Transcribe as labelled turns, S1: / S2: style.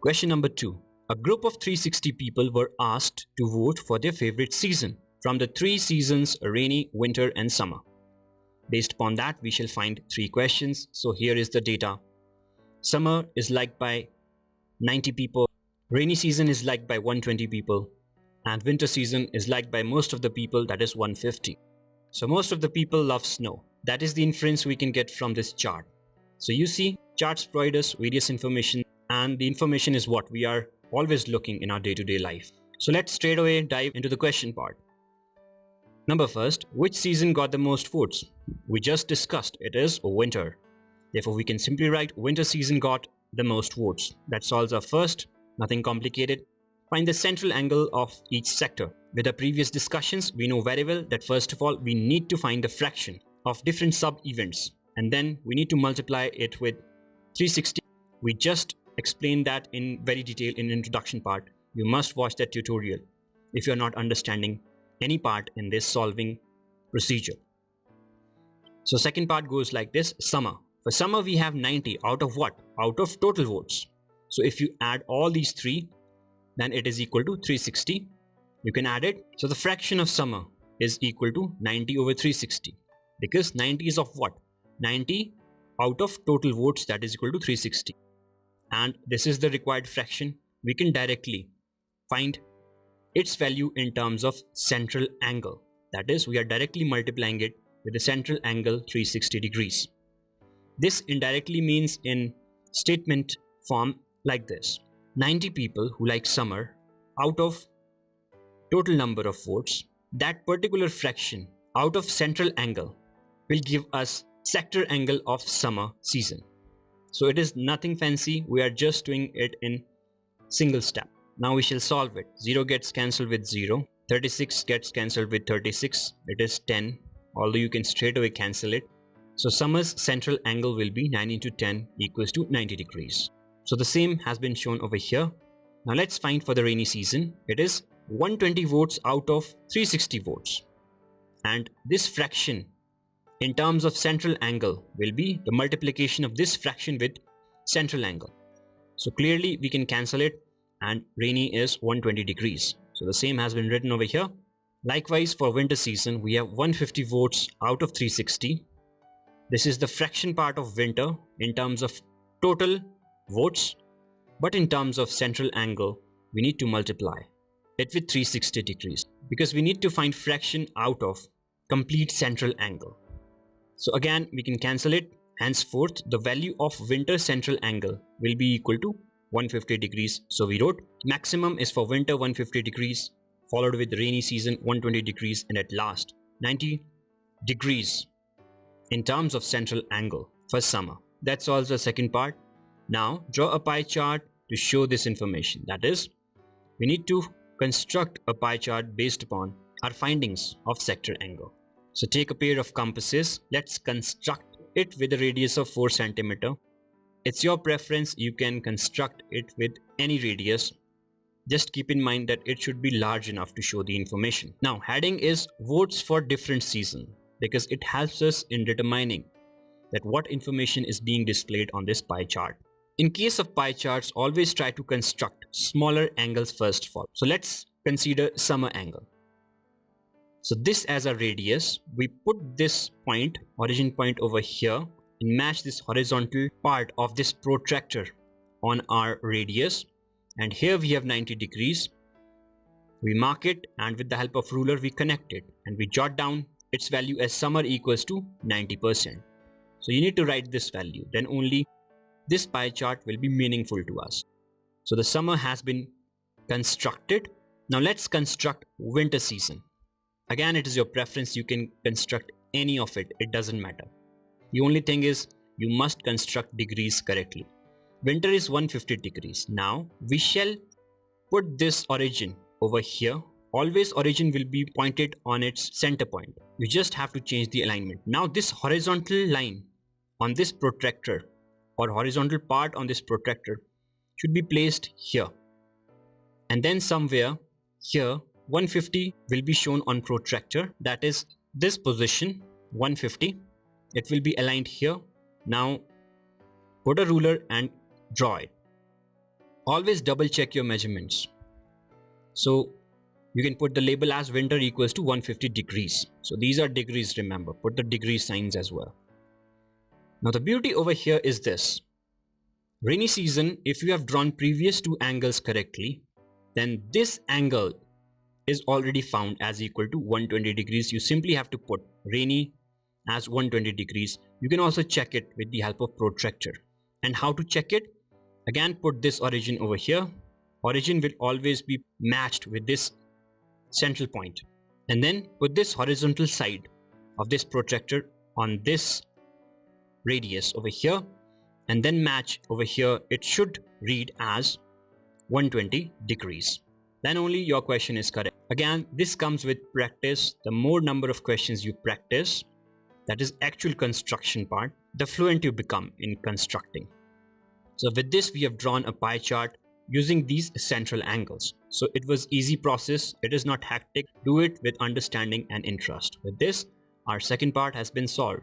S1: Question number 2. A group of 360 people were asked to vote for their favorite season from the three seasons: rainy, winter and summer. Based upon that, we shall find three questions. So here is the data. Summer is liked by 90 people, rainy season is liked by 120 people, and winter season is liked by most of the people, that is 150. So most of the people love snow. That is the inference we can get from this chart. So you see, charts provide us various information, and the information is what we are always looking in our day-to-day life. So let's straight away dive into the question part. Number first, which season got the most votes? We just discussed it is winter. Therefore, we can simply write winter season got the most votes. That solves our first, nothing complicated. Find the central angle of each sector. With our previous discussions, we know very well that first of all, we need to find the fraction of different sub-events, and then we need to multiply it with 360. We just explained that in very detail in the introduction part. You must watch that tutorial if you're not understanding any part in this solving procedure. So second part goes like this: summer. For summer, we have 90 out of what? Out of total votes. So if you add all these three, then it is equal to 360. You can add it. So the fraction of summer is equal to 90 over 360, because 90 is of what? 90 out of total votes, that is equal to 360. And this is the required fraction. We can directly find its value in terms of central angle. That is, we are directly multiplying it with the central angle 360 degrees. This indirectly means in statement form like this: 90 people who like summer out of total number of votes, that particular fraction out of central angle will give us sector angle of summer season. So it is nothing fancy, we are just doing it in single step. Now we shall solve it. 0 gets cancelled with 0, 36 gets cancelled with 36, it is 10, although you can straight away cancel it. So summer's central angle will be 9 into 10 equals to 90 degrees. So the same has been shown over here. Now let's find for the rainy season. It is 120 votes out of 360 votes. And this fraction in terms of central angle will be the multiplication of this fraction with central angle. So clearly we can cancel it, and rainy is 120 degrees. So the same has been written over here. Likewise, for winter season, we have 150 votes out of 360. This is the fraction part of winter in terms of total votes, but in terms of central angle, we need to multiply it with 360 degrees, because we need to find fraction out of complete central angle. So again, we can cancel it. Henceforth, the value of winter central angle will be equal to 150 degrees. So we wrote maximum is for winter 150 degrees, followed with rainy season 120 degrees, and at last 90 degrees in terms of central angle for summer. That solves the second part. Now draw a pie chart to show this information. That is, we need to construct a pie chart based upon our findings of sector angle. So take a pair of compasses. Let's construct it with a radius of 4 cm. It's your preference. You can construct it with any radius. Just keep in mind that it should be large enough to show the information. Now heading is votes for different season, because it helps us in determining that what information is being displayed on this pie chart. In case of pie charts, always try to construct smaller angles first of all. So let's consider summer angle. So this as a radius, we put this point, origin point over here, and match this horizontal part of this protractor on our radius. And here we have 90 degrees. We mark it, and with the help of ruler we connect it, and we jot down its value as summer equals to 90%. So you need to write this value, then only this pie chart will be meaningful to us. So the summer has been constructed. Now let's construct winter season. Again, it is your preference. You can construct any of it. It doesn't matter. The only thing is you must construct degrees correctly. Winter is 150 degrees. Now we shall put this origin over here. Always origin will be pointed on its center point. You just have to change the alignment. Now this horizontal line on this protractor, or horizontal part on this protractor, should be placed here. And then somewhere here 150 will be shown on protractor. That is this position 150. It will be aligned here. Now put a ruler and draw it. Always double check your measurements. So you can put the label as winter equals to 150 degrees. So these are degrees, remember, put the degree signs as well. Now the beauty over here is this. Rainy season, if you have drawn previous two angles correctly, then this angle is already found as equal to 120 degrees. You simply have to put rainy as 120 degrees. You can also check it with the help of protractor. And how to check it? Again, put this origin over here. Origin will always be matched with this central point. And then put this horizontal side of this protractor on this radius over here, and then match over here. It should read as 120 degrees. Then only your question is correct. Again, this comes with practice. The more number of questions you practice, that is actual construction part, the fluent you become in constructing. So with this, we have drawn a pie chart using these central angles. So it was easy process. It is not hectic. Do it with understanding and interest. With this, our second part has been solved.